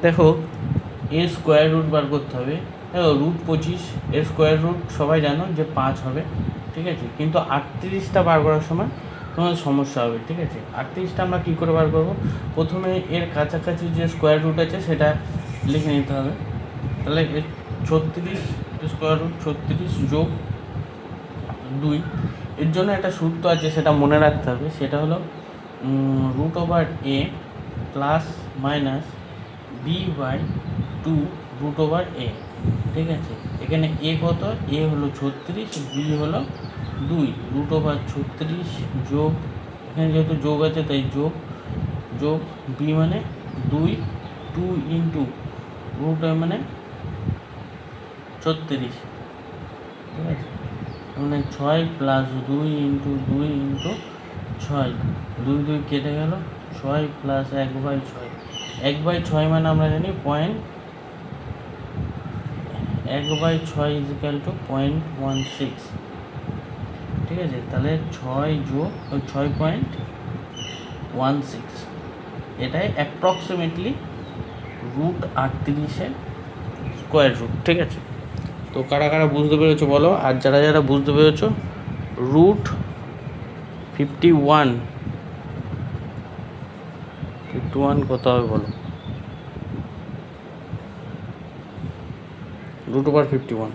দেখো এর square root বার করতে হবে। দেখো রুট 25 এর স্কোয়ার রুট সবাই জানো যে 5 হবে, ঠিক আছে, কিন্তু 38টা বার করার সময় তোমার সমস্যা হবে, ঠিক আছে। 38টা আমরা কী করে বার করবো, প্রথমে এর কাছাকাছি যে স্কোয়ার রুট আছে সেটা লিখে নিতে হবে। তাহলে এর 36 স্কোয়ার রুট 36 যোগ 2, এর জন্য একটা সূত্র আছে সেটা মনে রাখতে হবে, সেটা হলো root over A plus minus B by 2 root over A, ঠিক আছে। এখানে এ কত, এ হলো 36, বি হলো 2, রুট ওভার 36 যোগ, এখানে যেহেতু যোগ আছে তাই যোগ যোগ বি মানে 2 ইন্টু রুট মানে 36, ঠিক আছে, মানে 6 প্লাস 2 ইন্টু 2 ইন্টু 6, 2 2 কেটে গেল, 6 প্লাস 1/6, 1/6 মানে আমরা জানি 1/6 ইজিক্যাল টু 0.16, ঠিক আছে। তাহলে 6 যোগ 6.16, এটাই অ্যাপ্রক্সিমেটলি রুট 38-এর স্কোয়ার রুট, ঠিক আছে। তো কারা কারা বুঝতে পেরেছো বলো, আর যারা যারা বুঝতে পেরেছো রুট 51 কত হবে বলো, রুট ওভার 51।